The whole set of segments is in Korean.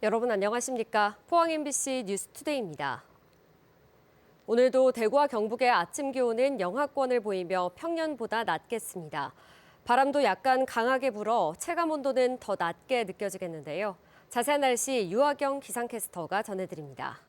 여러분 안녕하십니까? 포항 MBC 뉴스투데이입니다. 오늘도 대구와 경북의 아침 기온은 영하권을 보이며 평년보다 낮겠습니다. 바람도 약간 강하게 불어 체감 온도는 더 낮게 느껴지겠는데요. 자세한 날씨 유아경 기상캐스터가 전해드립니다.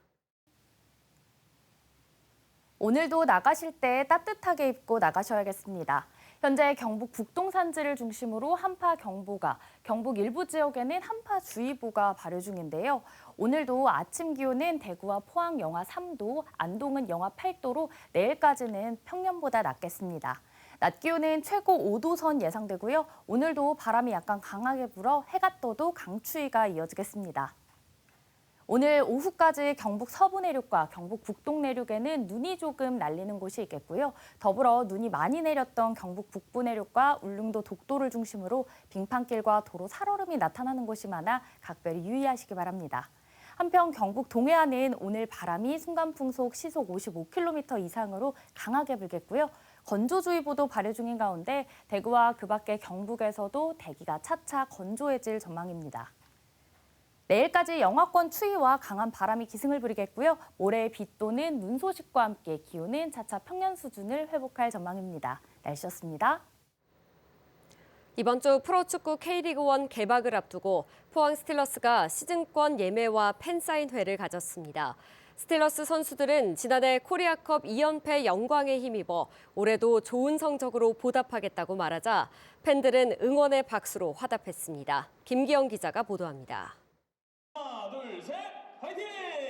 오늘도 나가실 때 따뜻하게 입고 나가셔야겠습니다. 현재 경북 북동 산지를 중심으로 한파경보가, 경북 일부 지역에는 한파주의보가 발효 중인데요. 오늘도 아침 기온은 대구와 포항 영하 3도, 안동은 영하 8도로 내일까지는 평년보다 낮겠습니다. 낮 기온은 최고 5도 선 예상되고요. 오늘도 바람이 약간 강하게 불어 해가 떠도 강추위가 이어지겠습니다. 오늘 오후까지 경북 서부 내륙과 경북 북동 내륙에는 눈이 조금 날리는 곳이 있겠고요. 더불어 눈이 많이 내렸던 경북 북부 내륙과 울릉도 독도를 중심으로 빙판길과 도로 살얼음이 나타나는 곳이 많아 각별히 유의하시기 바랍니다. 한편 경북 동해안은 오늘 바람이 순간풍속 시속 55km 이상으로 강하게 불겠고요. 건조주의보도 발효 중인 가운데 대구와 그 밖의 경북에서도 대기가 차차 건조해질 전망입니다. 내일까지 영하권 추위와 강한 바람이 기승을 부리겠고요. 모레 비 또는 눈 소식과 함께 기온은 차차 평년 수준을 회복할 전망입니다. 날씨였습니다. 이번 주 프로축구 K리그1 개막을 앞두고 포항 스틸러스가 시즌권 예매와 팬사인회를 가졌습니다. 스틸러스 선수들은 지난해 코리아컵 2연패 영광에 힘입어 올해도 좋은 성적으로 보답하겠다고 말하자 팬들은 응원의 박수로 화답했습니다. 김기영 기자가 보도합니다. 하나, 둘, 셋, 파이팅!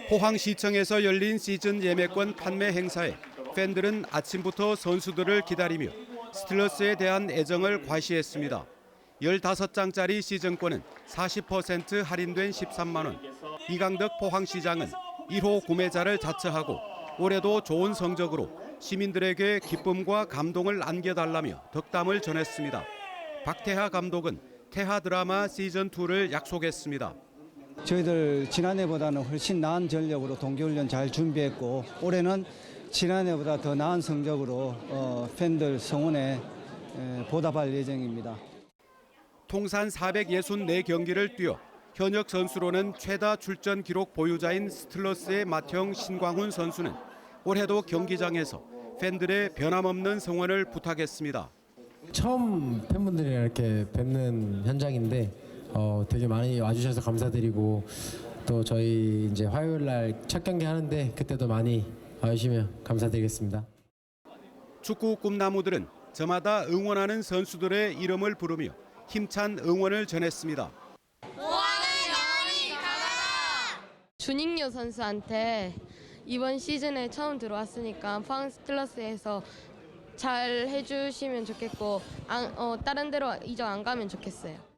포항시청에서 열린 시즌 예매권 판매 행사에 팬들은 아침부터 선수들을 기다리며 스틸러스에 대한 애정을 과시했습니다. 15장짜리 시즌권은 40% 할인된 13만 원. 이강덕 포항시장은 1호 구매자를 자처하고 올해도 좋은 성적으로 시민들에게 기쁨과 감동을 안겨달라며 덕담을 전했습니다. 박태하 감독은 태하 드라마 시즌2를 약속했습니다. 저희들 지난해보다는 훨씬 나은 전력으로 동계훈련 잘 준비했고 올해는 지난해보다 더 나은 성적으로 팬들 성원에 보답할 예정입니다. 통산 464경기를 뛰어 현역 선수로는 최다 출전 기록 보유자인 스틸러스의 맏형 신광훈 선수는 올해도 경기장에서 팬들의 변함없는 성원을 부탁했습니다. 처음 팬분들이랑 이렇게 뵙는 현장인데 되게 많이 와주셔서 감사드리고 또 저희 이제 화요일 날 첫 경기 하는데 그때도 많이 와주시면 감사드리겠습니다. 축구 꿈나무들은 저마다 응원하는 선수들의 이름을 부르며 힘찬 응원을 전했습니다. 준익료 선수한테 이번 시즌에 처음 들어왔으니까 포항 스틸러스에서 잘 해주시면 좋겠고 다른 데로 이적 안 가면 좋겠어요.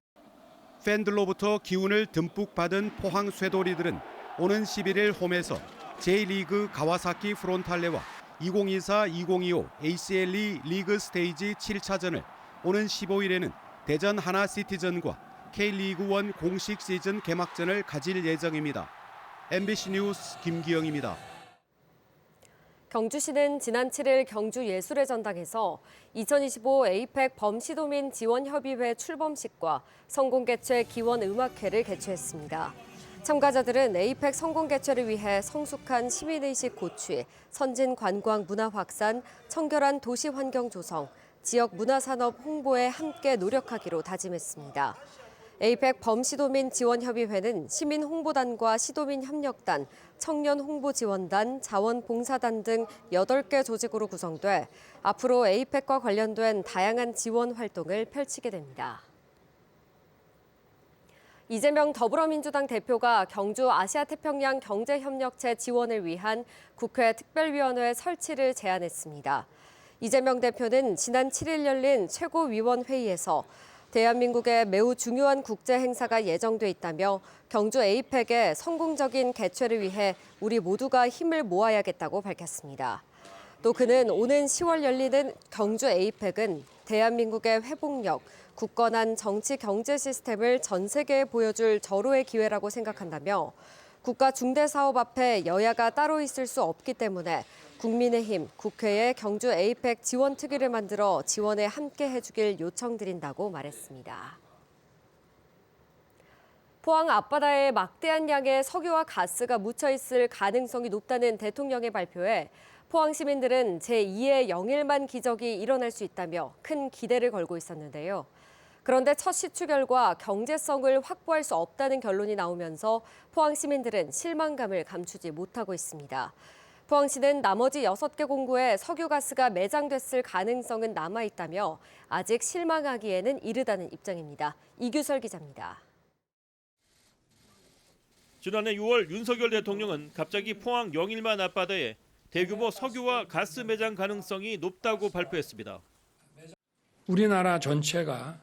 팬들로부터 기운을 듬뿍 받은 포항 쇠돌이들은 오는 11일 홈에서 J리그 가와사키 프론탈레와 2024-2025 ACLE 리그 스테이지 7차전을 오는 15일에는 대전 하나시티즌과 K리그1 공식 시즌 개막전을 가질 예정입니다. MBC 뉴스 김기영입니다. 경주시는 지난 7일 경주예술의 전당에서 2025 에이펙 범시도민 지원협의회 출범식과 성공개최 기원음악회를 개최했습니다. 참가자들은 에이펙 성공개최를 위해 성숙한 시민의식 고취, 선진 관광 문화 확산, 청결한 도시 환경 조성, 지역 문화산업 홍보에 함께 노력하기로 다짐했습니다. 에이펙 범시도민 지원협의회는 시민 홍보단과 시도민 협력단, 청년 홍보지원단, 자원봉사단 등 8개 조직으로 구성돼 앞으로 에이펙과 관련된 다양한 지원 활동을 펼치게 됩니다. 이재명 더불어민주당 대표가 경주 아시아태평양 경제협력체 지원을 위한 국회 특별위원회 설치를 제안했습니다. 이재명 대표는 지난 7일 열린 최고위원회의에서 대한민국에 매우 중요한 국제 행사가 예정돼 있다며 경주 에이펙의 성공적인 개최를 위해 우리 모두가 힘을 모아야겠다고 밝혔습니다. 또 그는 오는 10월 열리는 경주 에이펙은 대한민국의 회복력, 굳건한 정치 경제 시스템을 전 세계에 보여줄 절호의 기회라고 생각한다며 국가 중대사업 앞에 여야가 따로 있을 수 없기 때문에 국민의힘, 국회에 경주 에이펙 지원 특위를 만들어 지원에 함께 해주길 요청드린다고 말했습니다. 포항 앞바다에 막대한 양의 석유와 가스가 묻혀 있을 가능성이 높다는 대통령의 발표에 포항 시민들은 제2의 영일만 기적이 일어날 수 있다며 큰 기대를 걸고 있었는데요. 그런데 첫 시추 결과 경제성을 확보할 수 없다는 결론이 나오면서 포항 시민들은 실망감을 감추지 못하고 있습니다. 포항시는 나머지 6개 공구에 석유가스가 매장됐을 가능성은 남아있다며 아직 실망하기에는 이르다는 입장입니다. 이규설 기자입니다. 지난해 6월 윤석열 대통령은 갑자기 포항 영일만 앞바다에 대규모 석유와 가스 매장 가능성이 높다고 발표했습니다. 우리나라 전체가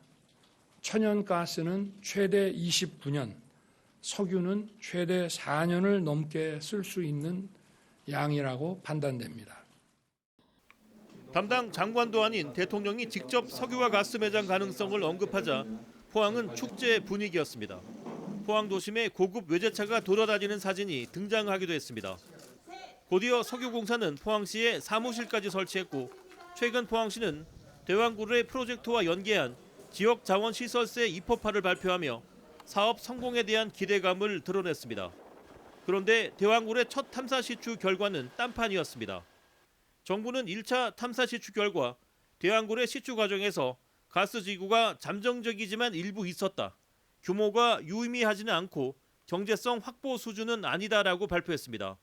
천연가스는 최대 29년, 석유는 최대 4년을 넘게 쓸 수 있는 양이라고 판단됩니다. 담당 장관도 아닌 대통령이 직접 석유와 가스 매장 가능성을 언급하자 포항은 축제 분위기였습니다. 포항 도심에 고급 외제차가 돌아다니는 사진이 등장하기도 했습니다. 곧이어 석유공사는 포항시에 사무실까지 설치했고 최근 포항시는 대왕구르의 프로젝트와 연계한 지역자원시설세 입법화를 발표하며 사업 성공에 대한 기대감을 드러냈습니다. 그런데 대왕굴의 첫 탐사 시추 결과는 딴판이었습니다. 정부는 1차 탐사 시추 결과 대왕굴의 시추 과정에서 가스 지구가 잠정적이지만 일부 있었다. 규모가 유의미하지는 않고 경제성 확보 수준은 아니다라고 발표했습니다.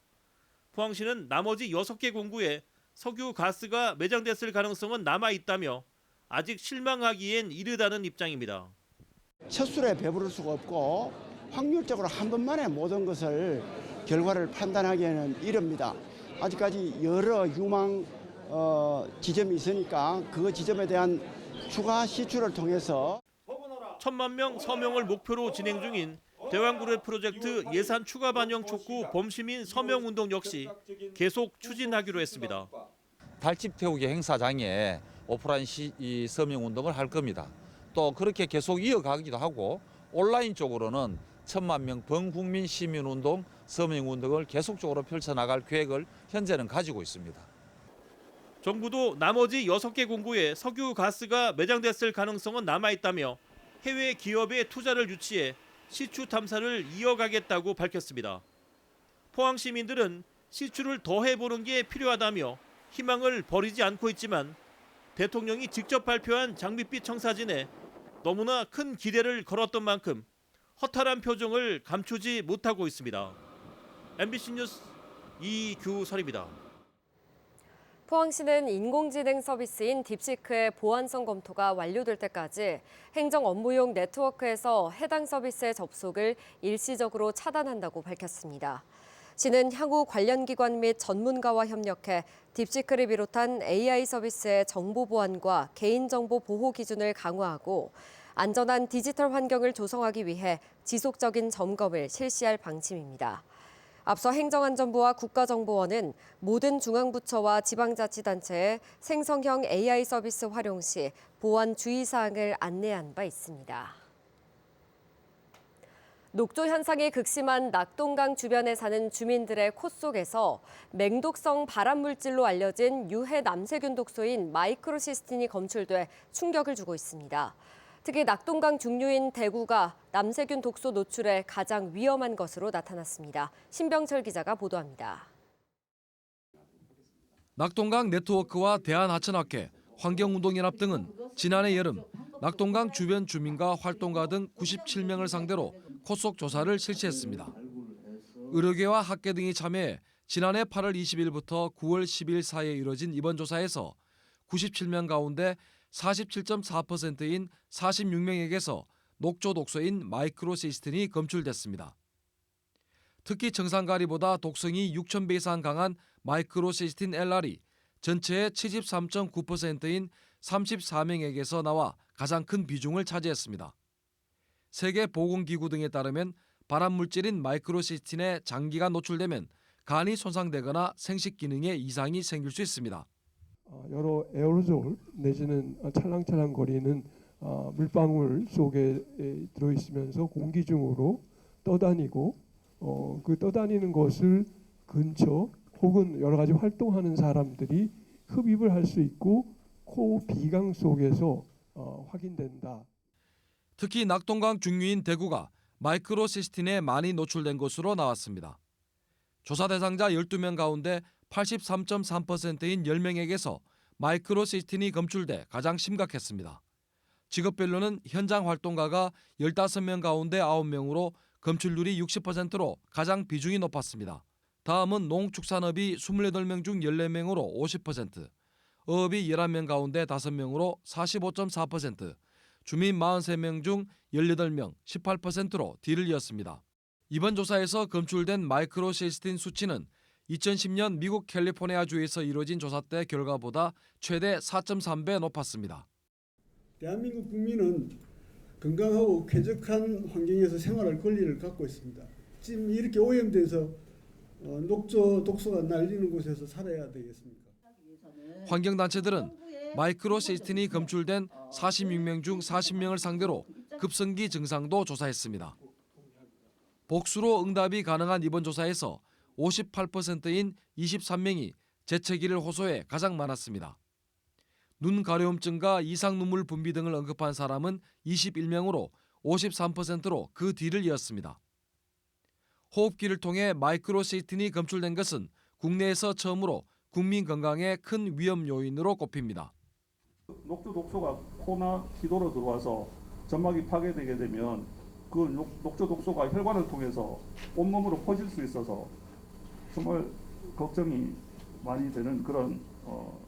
포항시는 나머지 6개 공구에 석유 가스가 매장됐을 가능성은 남아있다며 아직 실망하기엔 이르다는 입장입니다. 첫술에 배부를 수가 없고 확률적으로 한 번만에 모든 것을 결과를 판단하기에는 이릅니다. 아직까지 여러 유망 지점이 있으니까 그 지점에 대한 추가 시추를 통해서 1,000만 명 서명을 목표로 진행 중인 대왕구례 프로젝트 예산 추가 반영 촉구 범시민 서명 운동 역시 계속 추진하기로 했습니다. 달집 태우기 행사장에 오프라인 서명 운동을 할 겁니다. 또 그렇게 계속 이어가기도 하고 온라인 쪽으로는 1,000만 명 범국민 시민운동, 서명운동을 계속적으로 펼쳐나갈 계획을 현재는 가지고 있습니다. 정부도 나머지 6개 공구에 석유 가스가 매장됐을 가능성은 남아있다며 해외 기업의 투자를 유치해 시추 탐사를 이어가겠다고 밝혔습니다. 포항 시민들은 시추를 더 해보는 게 필요하다며 희망을 버리지 않고 있지만 대통령이 직접 발표한 장밋빛 청사진에 너무나 큰 기대를 걸었던 만큼 허탈한 표정을 감추지 못하고 있습니다. MBC 뉴스 이규설입니다. 포항시는 인공지능 서비스인 딥시크의 보안성 검토가 완료될 때까지 행정 업무용 네트워크에서 해당 서비스의 접속을 일시적으로 차단한다고 밝혔습니다. 시는 향후 관련 기관 및 전문가와 협력해 딥시크를 비롯한 AI 서비스의 정보 보안과 개인정보 보호 기준을 강화하고 안전한 디지털 환경을 조성하기 위해 지속적인 점검을 실시할 방침입니다. 앞서 행정안전부와 국가정보원은 모든 중앙부처와 지방자치단체에 생성형 AI 서비스 활용 시 보안 주의사항을 안내한 바 있습니다. 녹조 현상이 극심한 낙동강 주변에 사는 주민들의 코 속에서 맹독성 발암물질로 알려진 유해 남세균 독소인 마이크로시스틴이 검출돼 충격을 주고 있습니다. 특히 낙동강 중류인 대구가 남세균 독소 노출에 가장 위험한 것으로 나타났습니다. 신병철 기자가 보도합니다. 낙동강 네트워크와 대한하천학회, 환경운동연합 등은 지난해 여름 낙동강 주변 주민과 활동가 등 97명을 상대로 콧속 조사를 실시했습니다. 의료계와 학계 등이 참여해 지난해 8월 20일부터 9월 10일 사이에 이뤄진 이번 조사에서 97명 가운데 47.4%인 46명에게서 녹조 독소인 마이크로시스틴이 검출됐습니다. 특히 정상가리보다 독성이 6,000배 이상 강한 마이크로시스틴 LR이 전체의 73.9%인 34명에게서 나와 가장 큰 비중을 차지했습니다. 세계보건기구 등에 따르면 발암물질인 마이크로시스틴에 장기간 노출되면 간이 손상되거나 생식 기능에 이상이 생길 수 있습니다. 여러 에어로졸 내지는 찰랑찰랑거리는 물방울 속에 들어있으면서 공기 중으로 떠다니고 그 떠다니는 것을 근처 혹은 여러 가지 활동하는 사람들이 흡입을 할 수 있고 코 비강 속에서 확인된다. 특히 낙동강 중류인 대구가 마이크로시스틴에 많이 노출된 것으로 나왔습니다. 조사 대상자 12명 가운데 83.3%인 10명에게서 마이크로시스틴이 검출돼 가장 심각했습니다. 직업별로는 현장 활동가가 15명 가운데 9명으로 검출률이 60%로 가장 비중이 높았습니다. 다음은 농축산업이 28명 중 14명으로 50%, 어업이 11명 가운데 5명으로 45.4%, 주민 43명 중 18명 18%로 뒤를 이었습니다. 이번 조사에서 검출된 마이크로시스틴 수치는 2010년 미국 캘리포니아주에서 이뤄진 조사 때 결과보다 최대 4.3배 높았습니다. 대한민국 국민은 건강하고 쾌적한 환경에서 생활할 권리를 갖고 있습니다. 지금 이렇게 오염돼서 녹조 독소가 날리는 곳에서 살아야 되겠습니까? 환경단체들은 마이크로시스틴이 검출된 46명 중 40명을 상대로 급성기 증상도 조사했습니다. 복수로 응답이 가능한 이번 조사에서 58%인 23명이 재채기를 호소해 가장 많았습니다. 눈 가려움증과 이상 눈물 분비 등을 언급한 사람은 21명으로 53%로 그 뒤를 이었습니다. 호흡기를 통해 마이크로시스틴이 검출된 것은 국내에서 처음으로 국민 건강에 큰 위험 요인으로 꼽힙니다. 녹조 독소가 코나 기도로 들어와서 점막이 파괴되게 되면 그 녹조 독소가 혈관을 통해서 온몸으로 퍼질 수 있어서 정말 걱정이 많이 되는 그런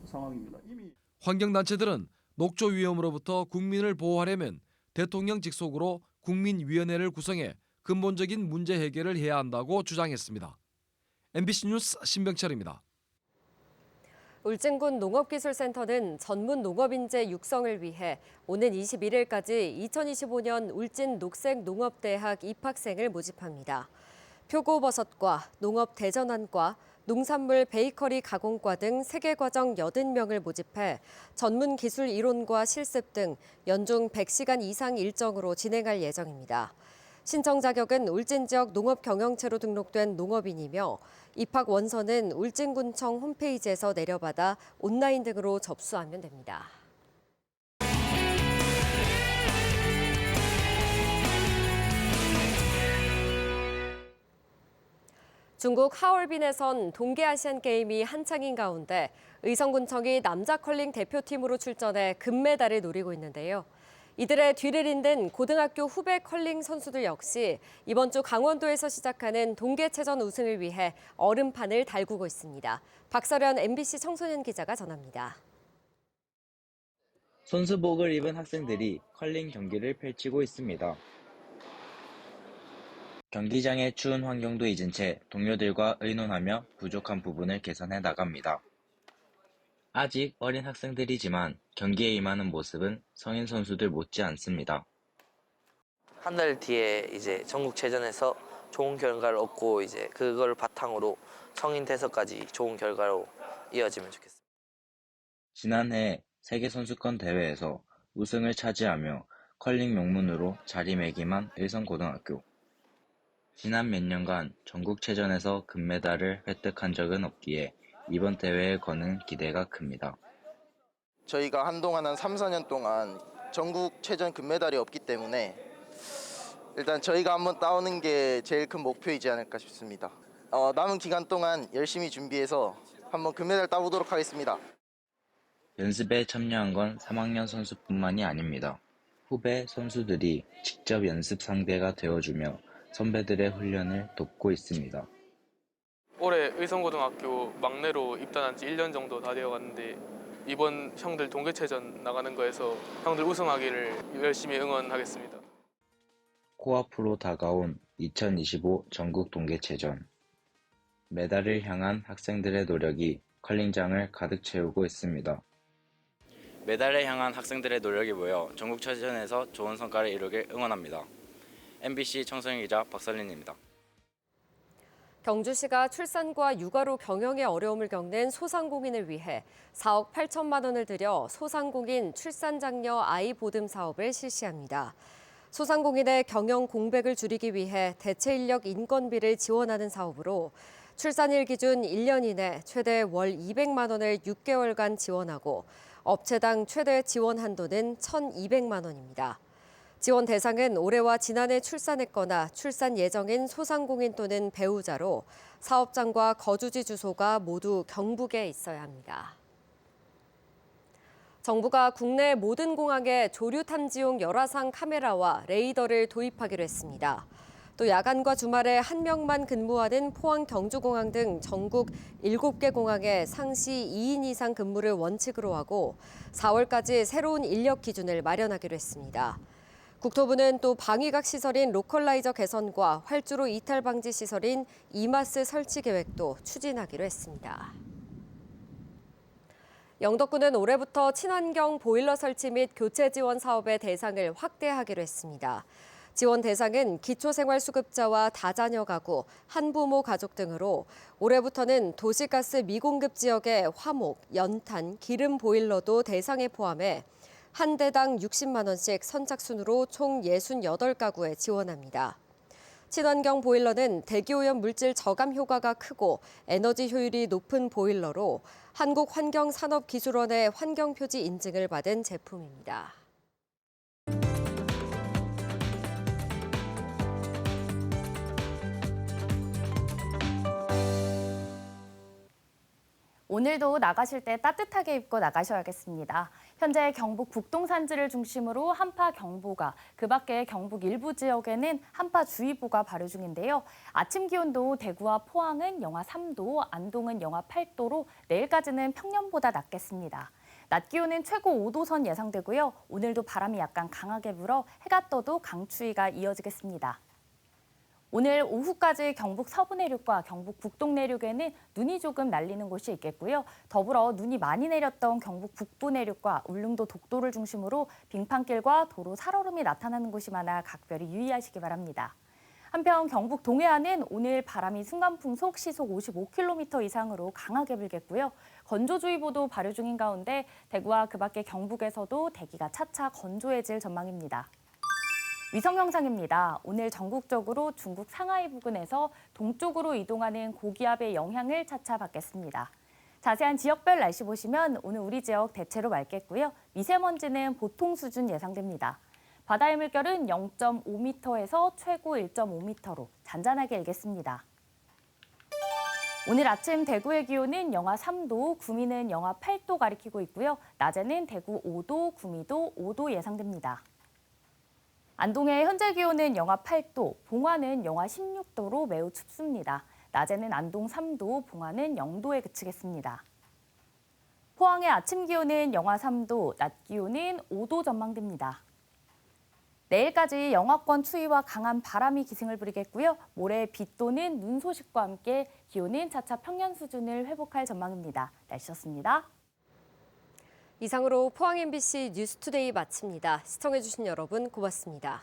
상황입니다. 이미 환경단체들은 녹조 위험으로부터 국민을 보호하려면 대통령 직속으로 국민위원회를 구성해 근본적인 문제 해결을 해야 한다고 주장했습니다. MBC 뉴스 신병철입니다. 울진군 농업기술센터는 전문 농업인재 육성을 위해 오는 21일까지 2025년 울진 녹색농업대학 입학생을 모집합니다. 표고버섯과 농업대전환과 농산물 베이커리 가공과 등 3개 과정 80명을 모집해 전문 기술 이론과 실습 등 연중 100시간 이상 일정으로 진행할 예정입니다. 신청 자격은 울진 지역 농업 경영체로 등록된 농업인이며 입학 원서는 울진군청 홈페이지에서 내려받아 온라인 등으로 접수하면 됩니다. 중국 하얼빈에선 동계아시안게임이 한창인 가운데 의성군청이 남자 컬링 대표팀으로 출전해 금메달을 노리고 있는데요. 이들의 뒤를 잇는 고등학교 후배 컬링 선수들 역시 이번 주 강원도에서 시작하는 동계체전 우승을 위해 얼음판을 달구고 있습니다. 박서련 MBC 청소년 기자가 전합니다. 선수복을 입은 학생들이 컬링 경기를 펼치고 있습니다. 경기장의 추운 환경도 잊은 채 동료들과 의논하며 부족한 부분을 개선해 나갑니다. 아직 어린 학생들이지만 경기에 임하는 모습은 성인 선수들 못지 않습니다. 한 달 뒤에 이제 전국체전에서 좋은 결과를 얻고 이제 그걸 바탕으로 성인 돼서까지 좋은 결과로 이어지면 좋겠습니다. 지난해 세계선수권 대회에서 우승을 차지하며 컬링 명문으로 자리매김한 의성고등학교. 지난 몇 년간 전국체전에서 금메달을 획득한 적은 없기에 이번 대회에 거는 기대가 큽니다. 저희가 한동안 한 3, 4년 동안 전국체전 금메달이 없기 때문에 일단 저희가 한번 따오는 게 제일 큰 목표이지 않을까 싶습니다. 남은 기간 동안 열심히 준비해서 한번 금메달 따보도록 하겠습니다. 연습에 참여한 건 3학년 선수뿐만이 아닙니다. 후배 선수들이 직접 연습 상대가 되어주며 선배들의 훈련을 돕고 있습니다. 올해 의성고등학교 막내로 입단한 지 1년 정도 다 되어갔는데 이번 형들 동계체전 나가는 거에서 형들 우승하기를 열심히 응원하겠습니다. 코앞으로 다가온 2025 전국 동계체전. 메달을 향한 학생들의 노력이 컬링장을 가득 채우고 있습니다. 메달을 향한 학생들의 노력이 모여 전국체전에서 좋은 성과를 이루길 응원합니다. MBC 청소년 기자 박설린입니다. 경주시가 출산과 육아로 경영에 어려움을 겪는 소상공인을 위해 4억 8천만 원을 들여 소상공인 출산장려 아이 보듬 사업을 실시합니다. 소상공인의 경영 공백을 줄이기 위해 대체 인력 인건비를 지원하는 사업으로 출산일 기준 1년 이내 최대 월 200만 원을 6개월간 지원하고 업체당 최대 지원 한도는 1,200만 원입니다. 지원 대상은 올해와 지난해 출산했거나 출산 예정인 소상공인 또는 배우자로 사업장과 거주지 주소가 모두 경북에 있어야 합니다. 정부가 국내 모든 공항에 조류 탐지용 열화상 카메라와 레이더를 도입하기로 했습니다. 또 야간과 주말에 1명만 근무하는 포항 경주공항 등 전국 7개 공항에 상시 2인 이상 근무를 원칙으로 하고 4월까지 새로운 인력 기준을 마련하기로 했습니다. 국토부는 또 방위각 시설인 로컬라이저 개선과 활주로 이탈 방지 시설인 이마스 설치 계획도 추진하기로 했습니다. 영덕군은 올해부터 친환경 보일러 설치 및 교체 지원 사업의 대상을 확대하기로 했습니다. 지원 대상은 기초생활수급자와 다자녀 가구, 한부모 가족 등으로 올해부터는 도시가스 미공급 지역의 화목, 연탄, 기름 보일러도 대상에 포함해 한 대당 60만 원씩 선착순으로 총 68가구에 지원합니다. 친환경 보일러는 대기오염 물질 저감 효과가 크고 에너지 효율이 높은 보일러로 한국환경산업기술원의 환경표지 인증을 받은 제품입니다. 오늘도 나가실 때 따뜻하게 입고 나가셔야겠습니다. 현재 경북 북동 산지를 중심으로 한파경보가, 그 밖에 경북 일부 지역에는 한파주의보가 발효 중인데요. 아침 기온도 대구와 포항은 영하 3도, 안동은 영하 8도로 내일까지는 평년보다 낮겠습니다. 낮 기온은 최고 5도 선 예상되고요. 오늘도 바람이 약간 강하게 불어 해가 떠도 강추위가 이어지겠습니다. 오늘 오후까지 경북 서부 내륙과 경북 북동 내륙에는 눈이 조금 날리는 곳이 있겠고요. 더불어 눈이 많이 내렸던 경북 북부 내륙과 울릉도 독도를 중심으로 빙판길과 도로 살얼음이 나타나는 곳이 많아 각별히 유의하시기 바랍니다. 한편 경북 동해안은 오늘 바람이 순간풍속 시속 55km 이상으로 강하게 불겠고요. 건조주의보도 발효 중인 가운데 대구와 그 밖의 경북에서도 대기가 차차 건조해질 전망입니다. 위성 영상입니다. 오늘 전국적으로 중국 상하이 부근에서 동쪽으로 이동하는 고기압의 영향을 차차 받겠습니다. 자세한 지역별 날씨 보시면 오늘 우리 지역 대체로 맑겠고요. 미세먼지는 보통 수준 예상됩니다. 바다의 물결은 0.5m에서 최고 1.5m로 잔잔하게 일겠습니다. 오늘 아침 대구의 기온은 영하 3도, 구미는 영하 8도 가리키고 있고요. 낮에는 대구 5도, 구미도 5도 예상됩니다. 안동의 현재 기온은 영하 8도, 봉화는 영하 16도로 매우 춥습니다. 낮에는 안동 3도, 봉화는 0도에 그치겠습니다. 포항의 아침 기온은 영하 3도, 낮 기온은 5도 전망됩니다. 내일까지 영하권 추위와 강한 바람이 기승을 부리겠고요. 모레 비 또는 눈 소식과 함께 기온은 차차 평년 수준을 회복할 전망입니다. 날씨였습니다. 이상으로 포항 MBC 뉴스투데이 마칩니다. 시청해주신 여러분 고맙습니다.